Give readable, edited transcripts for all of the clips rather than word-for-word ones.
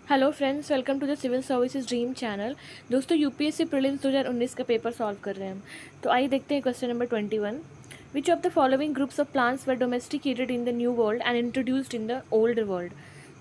Hello friends, welcome to the civil services dream channel. दोस्तों, UPSC prelims 2019 का paper solve कर रहे हैं हम। तो आइए देखते हैं question number 21। Which of the following groups of plants were domesticated in the new world and introduced in the old world.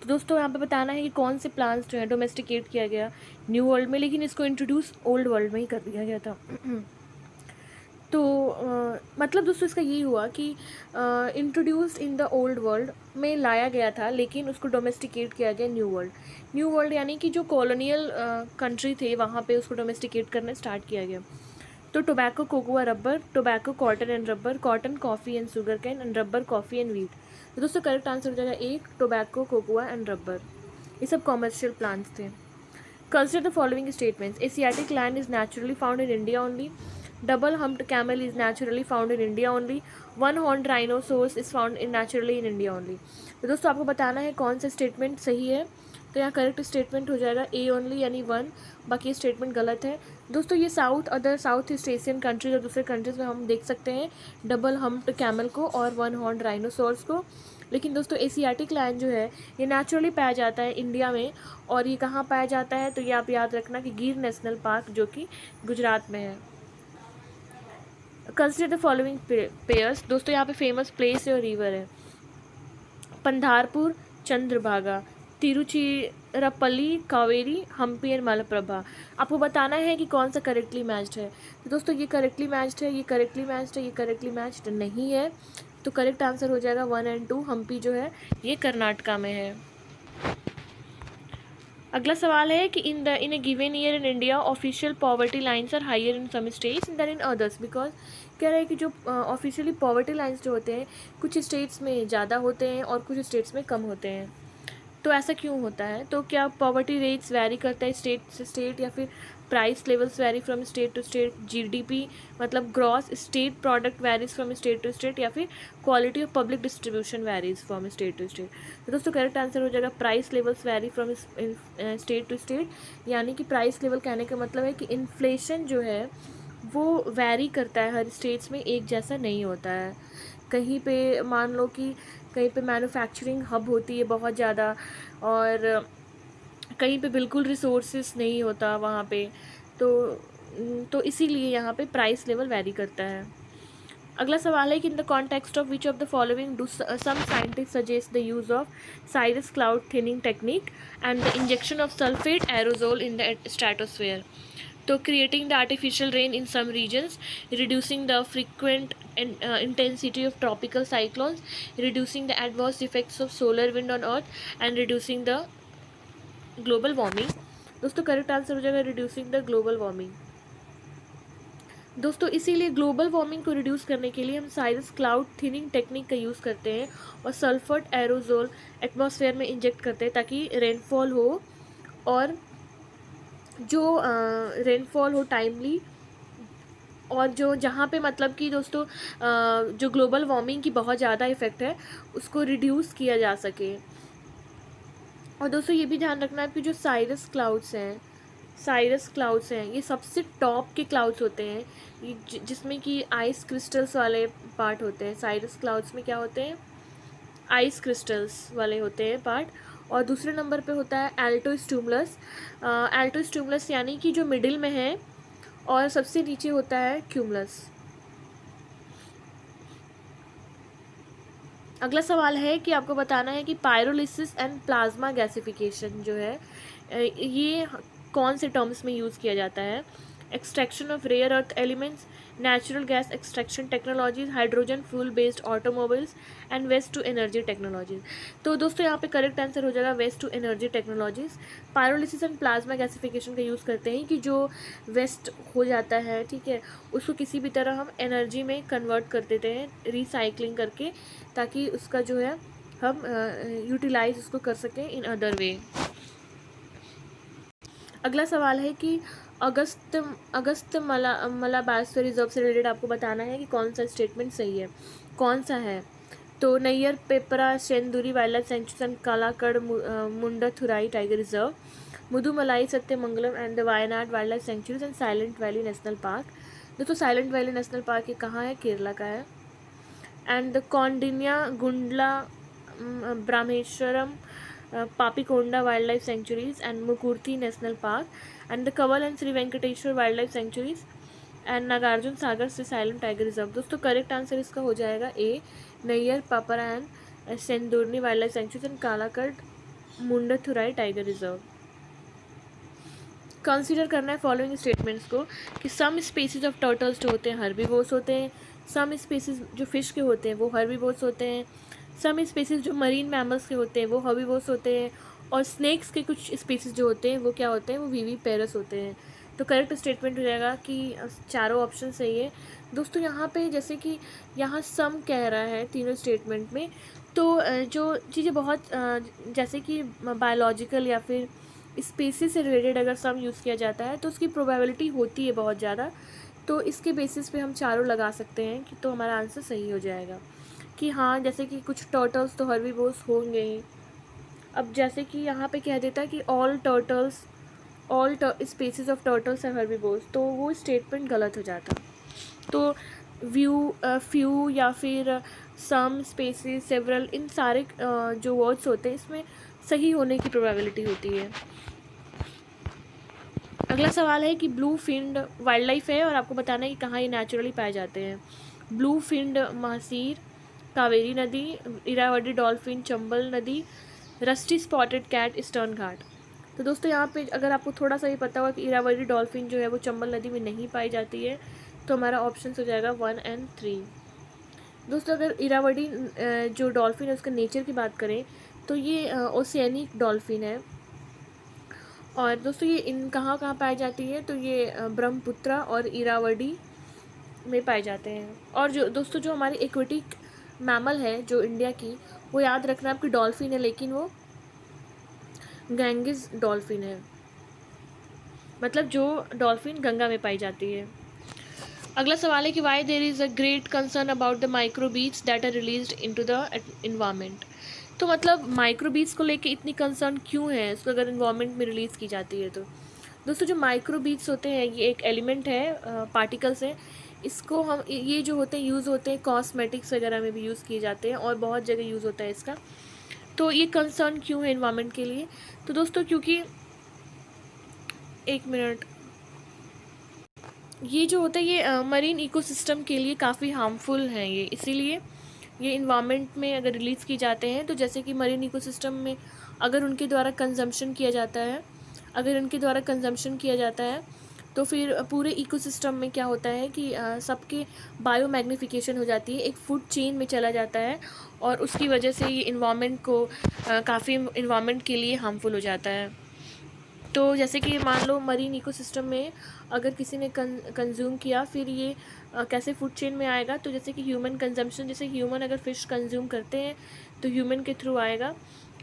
तो दोस्तों, यहाँ पे बताना है कि कौन से प्लांट्स जो है डोमेस्टिकेट किया गया न्यू वर्ल्ड में, लेकिन इसको इंट्रोड्यूस ओल्ड वर्ल्ड में ही कर दिया गया था। तो मतलब दोस्तों इसका यही हुआ कि introduced in the old world में लाया गया था, लेकिन उसको डोमेस्टिकेट किया गया न्यू वर्ल्ड। न्यू वर्ल्ड यानी कि जो कॉलोनियल कंट्री थे वहाँ पे उसको डोमेस्टिकेट करना स्टार्ट किया गया। तो tobacco, cocoa, rubber, tobacco, cotton and rubber, cotton, coffee and sugar cane and rubber, coffee and wheat. तो दोस्तों करेक्ट आंसर हो जाएगा एक, टोबैको, कोकोआ एंड रबर। ये सब कॉमर्शियल प्लांट्स थे। Consider the following statements. Asiatic lion is naturally found in India only. Double humped camel is naturally found in India only. One horned rhinoceros is found naturally in India only. तो दोस्तों आपको बताना है कौन सा statement सही है। तो यहाँ करेक्ट स्टेटमेंट हो जाएगा ए ओनली यानी वन, बाकी स्टेटमेंट गलत है। दोस्तों ये साउथ ईस्ट एशियन कंट्रीज और दूसरे कंट्रीज़ में हम देख सकते हैं डबल हम्प्ड कैमल को और वन हॉर्न राइनोसोर्स को। लेकिन दोस्तों एशियाटिक लायन जो है ये नेचुरली पाया जाता है इंडिया में। और ये कहाँ पाया जाता है, तो ये आप याद रखना कि गिर नेशनल पार्क जो कि गुजरात में है। Consider the following pairs. दोस्तों यहाँ पे फेमस प्लेस है और रिवर है। पंधारपुर, चंद्रभागा, तिरुचिरापल्ली, कावेरी, हम्पी एंड मलप्रभा। आपको बताना है कि कौन सा करेक्टली मैच्ड है। तो दोस्तों ये करेक्टली मैच्ड है, ये करेक्टली मैच्ड है, ये करेक्टली मैच्ड नहीं है। तो करेक्ट आंसर हो जाएगा 1 और 2। हम्पी जो है ये कर्नाटका में है। अगला सवाल है कि in a given year in India official poverty lines are higher in some states than in others. Because कह रहे हैं कि जो ऑफिशियली पॉवर्टी लाइन्स जो होते हैं कुछ स्टेट्स में ज़्यादा होते हैं और कुछ स्टेट्स में कम होते हैं। तो ऐसा क्यों होता है? तो क्या पॉवर्टी रेट्स वैरी करता है स्टेट से स्टेट, या फिर price levels vary from state to state, GDP मतलब gross state product varies from state to state, या फिर quality of public distribution varies from state to state. तो दोस्तों करेक्ट आंसर हो जाएगा price levels vary from state to state. यानी कि price level कहने का मतलब है कि इन्फ्लेशन जो है वो वैरी करता है, हर स्टेट्स में एक जैसा नहीं होता है। कहीं पे मान लो कि कहीं पे मैन्युफैक्चरिंग हब होती है बहुत ज़्यादा, और कहीं पे बिल्कुल रिसोर्सेस नहीं होता वहाँ पे। तो इसीलिए यहाँ पे प्राइस लेवल वैरी करता है। अगला सवाल है कि in the context of which of the following do some scientists suggest the use of cirrus cloud thinning technique and the injection of sulphate aerosol in the stratosphere. तो creating the artificial rain in some regions, reducing the frequent intensity of tropical cyclones, reducing the adverse effects of solar wind on earth and reducing the global warming। दोस्तों correct answer हो जाएगा reducing the global warming. दोस्तों इसीलिए global warming को reduce करने के लिए हम साइरस क्लाउड थिनिंग टेक्निक का यूज़ करते हैं और सल्फर एरोजोल एटमॉस्फेयर में इंजेक्ट करते हैं ताकि रेनफॉल हो, और जो रेनफॉल हो टाइमली, और जो जहाँ पे मतलब कि दोस्तों जो ग्लोबल वार्मिंग की बहुत ज़्यादा इफ़ेक्ट है उसको रिड्यूस किया जा सके। और दोस्तों ये भी ध्यान रखना है कि जो साइरस क्लाउड्स हैं ये सबसे टॉप के क्लाउड्स होते हैं, ये जिसमें कि आइस क्रिस्टल्स वाले पार्ट होते हैं। साइरस क्लाउड्स में क्या होते हैं? आइस क्रिस्टल्स वाले होते हैं पार्ट। और दूसरे नंबर पे होता है एल्टो स्टूमुलस यानी कि जो मिडिल में है, और सबसे नीचे होता है क्यूमुलस। अगला सवाल है कि आपको बताना है कि पायरोलिसिस एंड प्लाज्मा गैसिफिकेशन जो है ये कौन से टर्म्स में यूज़ किया जाता है? Extraction of rare earth elements, natural gas extraction technologies, hydrogen fuel based automobiles and waste to energy technologies. तो दोस्तों यहाँ पे करेक्ट आंसर हो जाएगा waste to energy technologies. Pyrolysis and plasma gasification का यूज़ करते हैं कि जो वेस्ट हो जाता है, ठीक है, उसको किसी भी तरह हम एनर्जी में कन्वर्ट कर देते हैं रिसाइकलिंग करके, ताकि उसका जो है हम यूटिलाइज उसको कर सकें इन अदर वे। अगला सवाल है कि अगस्त मला बायोस्फीयर रिजर्व से रिलेटेड आपको बताना है कि कौन सा स्टेटमेंट सही है, कौन सा है। तो Neyyar Peppara Shendurney wildlife sanctuary, Kalakad Mundanthurai tiger reserve, Mudumalai Sathyamangalam and the Wayanad wildlife sanctuaries and Silent Valley National Park. दोस्तों साइलेंट वैली नेशनल पार्क ये कहाँ है? केरला का है। And the Koundinya Gundla Brahmeswaram Papikonda Wildlife Sanctuaries and Mukurthi National Park, and the Kaval and Sri Venkateshwar Wildlife Sanctuaries and Nagarjun Sagar से Silent tiger reserve. दोस्तों correct answer इसका हो जाएगा A, Neyyar, Peppara and Shendurney wildlife sanctuary and Kalakad Mundanthurai tiger reserve. Consider करना है following statements को कि some species of turtles जो होते हैं हर्बीवोर्स होते हैं, सम स्पीसीज जो फिश के होते हैं वो हर्बीवोर्स होते हैं, सम स्पीसीज जो मरीन मैमल्स के होते हैं वो हर्बीवोर्स होते हैं, और स्नेक्स के कुछ स्पीसीज जो होते हैं वो क्या होते हैं, वो विविपेरस होते हैं। तो करेक्ट स्टेटमेंट हो जाएगा कि चारों ऑप्शन सही है। दोस्तों यहाँ पे जैसे कि यहाँ सम कह रहा है तीनों स्टेटमेंट में, तो जो चीज़ें बहुत जैसे कि बायोलॉजिकल या फिर स्पीसीज से रिलेटेड अगर सम यूज़ किया जाता है तो उसकी प्रोबेबिलिटी होती है बहुत ज़्यादा, तो इसके बेसिस पे हम चारों लगा सकते हैं कि तो हमारा आंसर सही हो जाएगा कि हाँ, जैसे कि कुछ टर्टल्स तो हर्बीवोर्स होंगे ही। अब जैसे कि यहाँ पे कह देता है कि all species of turtles are herbivores, तो वो स्टेटमेंट गलत हो जाता। तो फ्यू या फिर सम, स्पीसीज, सेवरल, इन सारे जो वर्ड्स होते हैं इसमें सही होने की प्रोबेबिलिटी होती है। अगला सवाल है कि ब्लू फिन्ड वाइल्ड लाइफ है और आपको बताना है कि कहाँ ये नेचुरली पाए जाते हैं। ब्लू फिन्ड महासीर, कावेरी नदी, इरावदी डॉल्फिन चंबल नदी, रस्टी स्पॉटेड कैट ईस्टर्न घाट। तो दोस्तों यहाँ पे अगर आपको थोड़ा सा भी पता होगा कि इरावदी डॉल्फिन जो है वो चंबल नदी में नहीं पाई जाती है, तो हमारा ऑप्शन हो जाएगा 1 और 3। दोस्तों अगर इरावदी जो डॉल्फिन है उसके नेचर की बात करें तो ये ओशियानिक डॉल्फिन है, और दोस्तों ये इन कहाँ कहाँ पाई जाती है, तो ये ब्रह्मपुत्रा और इरावदी में पाए जाते हैं। और जो दोस्तों जो हमारी एक्वेटिक मैमल है जो इंडिया की, वो याद रखना आपकी डॉल्फिन है, लेकिन वो गैंगिस डॉल्फिन है, मतलब जो डॉल्फिन गंगा में पाई जाती है। अगला सवाल है कि why there is a great concern about the microbeads that are released into the environment. तो मतलब माइक्रोबीट्स को लेके इतनी कंसर्न क्यों है, इसको अगर इन्वायरमेंट में रिलीज़ की जाती है तो। दोस्तों जो माइक्रोबीट्स होते हैं ये एक एलिमेंट है, पार्टिकल्स हैं, इसको हम ये जो होते हैं यूज़ होते हैं कॉस्मेटिक्स वगैरह में भी यूज़ किए जाते हैं और बहुत जगह यूज़ होता है इसका। तो ये कंसर्न क्यों है इन्वायरमेंट के लिए, तो दोस्तों क्योंकि एक मिनट, ये जो होता है ये मरीन इकोसिस्टम के लिए काफ़ी हार्मफुल हैं ये, इसीलिए ये इन्वायरमेंट में अगर रिलीज़ की जाते हैं तो जैसे कि मरीन इकोसिस्टम में अगर उनके द्वारा कंजम्पशन किया जाता है, तो फिर पूरे इकोसिस्टम में क्या होता है कि सबके बायो मैग्निफिकेशन हो जाती है, एक फूड चेन में चला जाता है, और उसकी वजह से ये इन्वायरमेंट को काफ़ी इन्वायरमेंट के लिए हार्मफुल हो जाता है। तो जैसे कि मान लो मरीन इकोसिस्टम में अगर किसी ने कंज्यूम किया, फिर ये कैसे फूड चेन में आएगा, तो जैसे कि ह्यूमन कंजम्पशन, जैसे ह्यूमन अगर फ़िश कंज्यूम करते हैं तो ह्यूमन के थ्रू आएगा,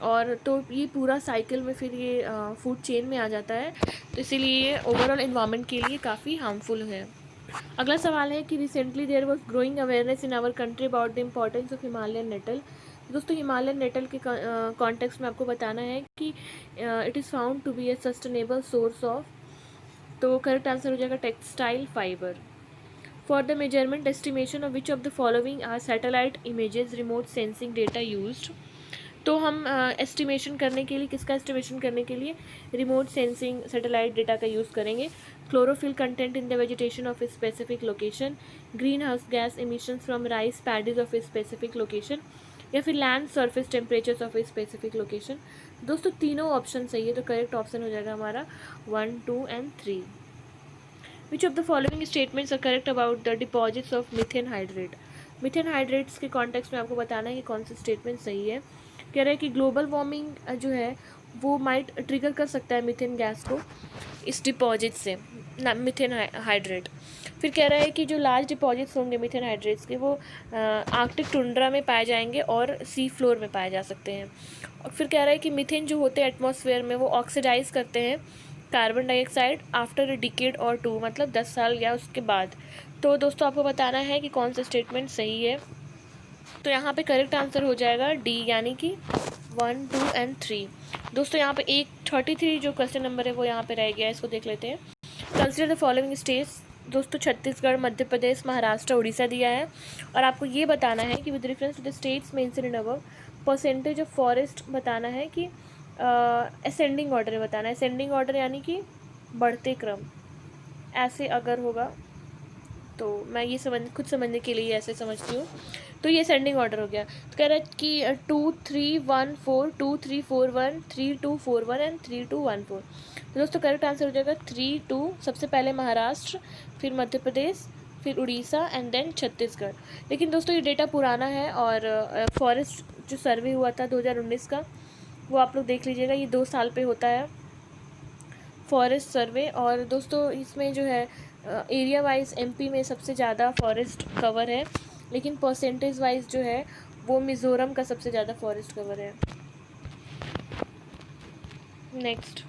और तो ये पूरा साइकिल में फिर ये फूड चेन में आ जाता है, तो इसीलिए ये ओवरऑल इन्वायरमेंट के लिए काफ़ी हार्मफुल है। अगला सवाल है कि recently there was growing awareness in our country about the importance of Himalayan nettle. दोस्तों हिमालयन नेटल के कॉन्टेक्स्ट में आपको बताना है कि it is found to be a sustainable source of, तो करेक्ट आंसर हो जाएगा textile fibre. For the measurement estimation of which of the following are satellite images remote sensing data used. तो हम एस्टिमेशन करने के लिए, किसका एस्टिमेशन करने के लिए, रिमोट सेंसिंग सैटेलाइट डेटा का यूज़ करेंगे। Chlorophyll content in the vegetation of a specific location, green house gas emissions from rice paddies of a specific location, या फिर land surface temperatures of a specific location. दोस्तों तीनों option सही है, तो correct option हो जाएगा हमारा 1, 2 और 3। Which of the following statements are correct about the deposits of methane hydrate. Methane hydrates के कॉन्टेक्स्ट में आपको बताना है कि कौन सा स्टेटमेंट सही है। कह रहे हैं कि ग्लोबल वार्मिंग जो है वो माइट ट्रिगर कर सकता है मीथेन गैस को इस डिपॉजिट से, मीथेन हाइड्रेट। फिर कह रहा है कि जो लार्ज डिपॉजिट्स होंगे मीथेन हाइड्रेट्स के वो आर्कटिक टुंड्रा में पाए जाएंगे और सी फ्लोर में पाए जा सकते हैं। और फिर कह रहा है कि मीथेन जो होते हैं एटमॉस्फेयर में वो ऑक्सीडाइज करते हैं carbon dioxide after a decade और 2, मतलब 10 साल या उसके बाद। तो दोस्तों आपको बताना है कि कौन सा स्टेटमेंट सही है। तो यहाँ पे करेक्ट आंसर हो जाएगा डी, यानी कि 1, 2 और 3। दोस्तों यहाँ पे 33 जो क्वेश्चन नंबर है वो यहाँ पे रह गया है, इसको देख लेते हैं। Consider the following states. दोस्तों छत्तीसगढ़, मध्य प्रदेश, महाराष्ट्र, उड़ीसा दिया है, और आपको ये बताना है कि with reference to the states mentioned in above percentage of forest बताना है कि असेंडिंग ऑर्डर है बताना। असेंडिंग ऑर्डर यानी कि बढ़ते क्रम, ऐसे अगर होगा तो मैं ये खुद समझने के लिए ऐसे समझती हूँ। तो ये असेंडिंग ऑर्डर हो गया। तो कह रहा है कि 2-3-1-4, 2-3-4-1, 3-2-4-1 एंड 3-2-1-4। तो दोस्तों करेक्ट आंसर हो जाएगा 3-2। सबसे पहले महाराष्ट्र, फिर मध्य प्रदेश, फिर उड़ीसा एंड देन छत्तीसगढ़। लेकिन दोस्तों ये डेटा पुराना है और फॉरेस्ट जो सर्वे हुआ था 2019 का, वो आप लोग देख लीजिएगा। ये 2 साल पे होता है फॉरेस्ट सर्वे। और दोस्तों इसमें जो है एरिया वाइज एमपी में सबसे ज़्यादा फॉरेस्ट कवर है, लेकिन परसेंटेज वाइज जो है वो मिज़ोरम का सबसे ज़्यादा फॉरेस्ट कवर है। Next,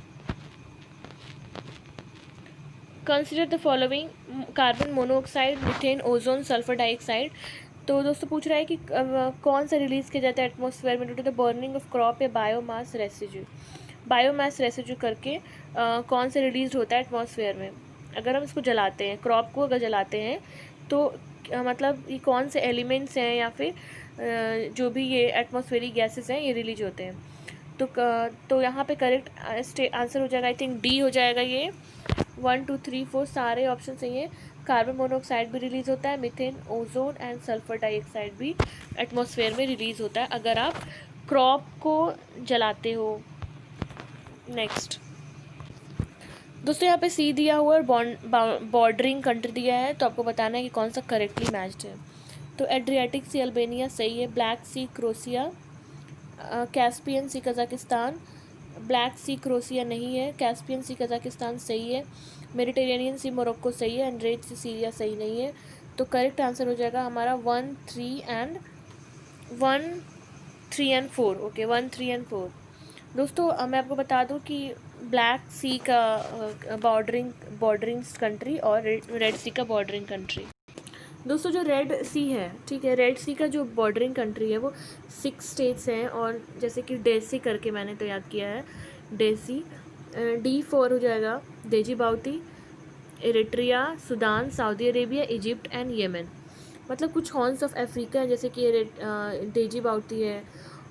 consider the following: carbon monoxide, methane, ozone, sulphur dioxide. तो दोस्तों पूछ रहा है कि कौन सा रिलीज़ किया जाता है एटमॉस्फेयर में due to the burning of crop या बायोमास रेसिड्यू। बायोमास रेसिड्यू करके कौन सा रिलीज होता है एटमॉस्फेयर में अगर हम इसको जलाते हैं, क्रॉप को अगर जलाते हैं तो मतलब ये कौन से एलिमेंट्स हैं या फिर जो भी ये एटमॉस्फेरिक गैसेस हैं ये रिलीज होते हैं। तो यहाँ पे करेक्ट आंसर हो जाएगा, आई थिंक डी हो जाएगा। ये 1 2 3 4 सारे ऑप्शन सही है। कार्बन मोनोऑक्साइड भी रिलीज़ होता है, methane, ozone and sulphur dioxide भी एटमॉस्फेयर में रिलीज़ होता है अगर आप क्रॉप को जलाते हो। नेक्स्ट दोस्तों यहाँ पे सी दिया हुआ और बॉर्डरिंग कंट्री दिया है, तो आपको बताना है कि कौन सा करेक्टली मैच्ड है। तो एड्रियाटिक सी अल्बेनिया सही है, ब्लैक सी क्रोशिया, कैस्पियन सी कज़ाकिस्तान, ब्लैक सी क्रोशिया नहीं है, कैस्पियन सी कज़ाकिस्तान सही है, मेडिटेरेनियन सी मोरक्को सही है एंड रेड सी सीरिया सही नहीं है। तो करेक्ट आंसर हो जाएगा हमारा 1 3 एंड 4। Okay 1 3 and 4। दोस्तों मैं आपको बता दूं कि ब्लैक सी का बॉर्डरिंग कंट्री और रेड सी का बॉर्डरिंग कंट्री। दोस्तों जो रेड सी है, ठीक है, रेड सी का जो बॉर्डरिंग कंट्री है वो 6 स्टेट्स हैं, और जैसे कि डेसी करके मैंने तो याद किया है, डेसी। D4 हो जाएगा Djibouti, Eritrea, Sudan, Saudi Arabia, Egypt and Yemen. मतलब कुछ हॉर्न्स ऑफ अफ्रीका है, जैसे कि देजी बाउती है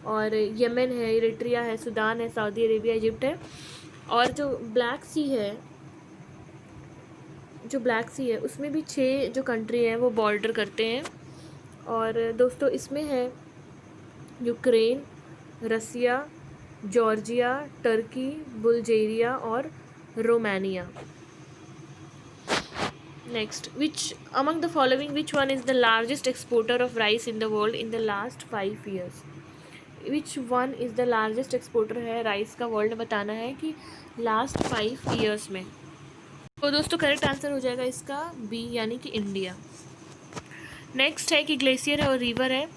और येमेन है, एरिट्रिया है, सूडान है, सऊदी अरेबिया, इजिप्ट है। और जो ब्लैक सी है उसमें भी 6 जो कंट्री हैं वो बॉर्डर करते हैं। और दोस्तों इसमें है यूक्रेन, रसिया, जॉर्जिया, टर्की, बुल्गारिया और Romania. Next, which among the following which one is the largest exporter of rice in the world in the last 5 years. Which one is the largest exporter है rice का world में, बताना है कि last 5 years में। तो दोस्तों correct answer हो जाएगा इसका बी, यानी कि इंडिया। नेक्स्ट है कि ग्लेशियर है और रिवर है,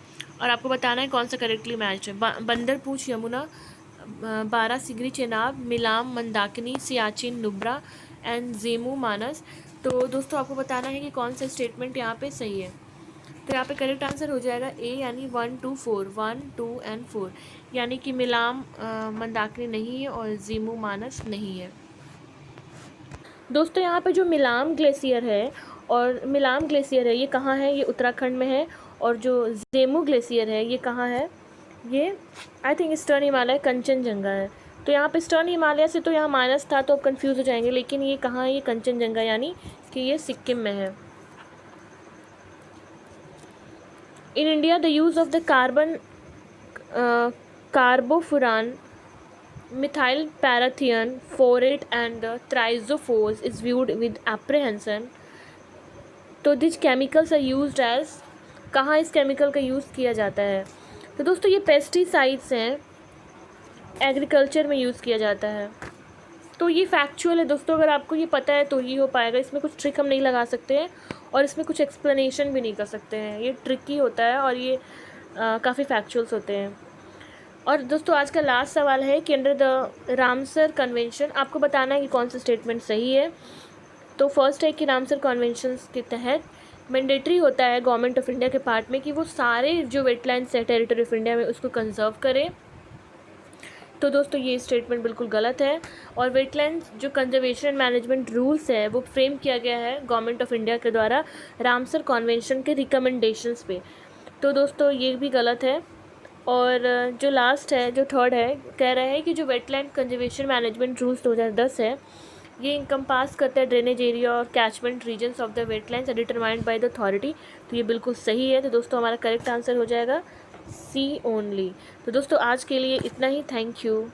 और आपको बताना है कौन सा करेक्टली मैच है। बंदरपूछ यमुना, बारा सिगरी चेनाब, मिलाम मंदाकिनी, सियाचिन नुब्रा एंड जेमू मानस। तो दोस्तों आपको बताना है कि कौन सा स्टेटमेंट यहाँ पे सही है। तो यहाँ पे करेक्ट आंसर हो जाएगा ए, यानी 1 2 4, 1 2 एंड 4, यानी कि मिलाम मंदाकिनी नहीं है और जेमू मानस नहीं है। दोस्तों यहाँ पे जो मिलाम ग्लेशियर है ये कहाँ है? ये उत्तराखंड में है। और जो जेमू ग्लेशियर है ये कहाँ है? ये I think eastern Himalaya, Kanchenjunga है। तो यहाँ पे ईस्टर्न हिमालय से तो यहाँ माइनस था तो आप कंफ्यूज हो जाएंगे, लेकिन ये कहाँ है? ये कंचनजंगा, यानी कि ये सिक्किम में है। In India the use of the carbofuran, methyl parathion, folate and the trizophores is viewed with apprehension. तो this chemicals are used as, कहाँ इस केमिकल का यूज़ किया जाता है? तो दोस्तों ये पेस्टिसाइड्स हैं, एग्रीकल्चर में यूज़ किया जाता है। तो ये फैक्चुअल है दोस्तों, अगर आपको ये पता है तो ही हो पाएगा। इसमें कुछ ट्रिक हम नहीं लगा सकते हैं और इसमें कुछ एक्सप्लेनेशन भी नहीं कर सकते हैं। ये ट्रिकी होता है और ये काफ़ी फैक्चुअल्स होते हैं। और दोस्तों आज का लास्ट सवाल है कि अंडर द रामसर कन्वेंशन आपको बताना है कि कौन सा स्टेटमेंट सही है। तो फर्स्ट है कि रामसर कन्वेंशन के तहत मैंडेटरी होता है गवर्नमेंट ऑफ इंडिया के पार्ट में कि वो सारे जो वेटलैंड्स है टेरिटरी ऑफ इंडिया में उसको कंजर्व करे। तो दोस्तों ये स्टेटमेंट बिल्कुल गलत है। और वेटलैंड्स जो कंजर्वेशन एंड मैनेजमेंट रूल्स है वो फ्रेम किया गया है गवर्नमेंट ऑफ इंडिया के द्वारा रामसर कन्वेंशन के रिकमेंडेशंस पे। तो दोस्तों ये भी गलत है। और जो लास्ट है, जो थर्ड है, कह रहा है कि जो वेटलैंड कंजर्वेशन मैनेजमेंट रूल्स 2010 है, ये इनकम्पास करता है ड्रेनेज एरिया और catchment regions of the wetlands are determined by the authority. तो ये बिल्कुल सही है। तो दोस्तों हमारा करेक्ट आंसर हो जाएगा सी ओनली। तो दोस्तों आज के लिए इतना ही। Thank you.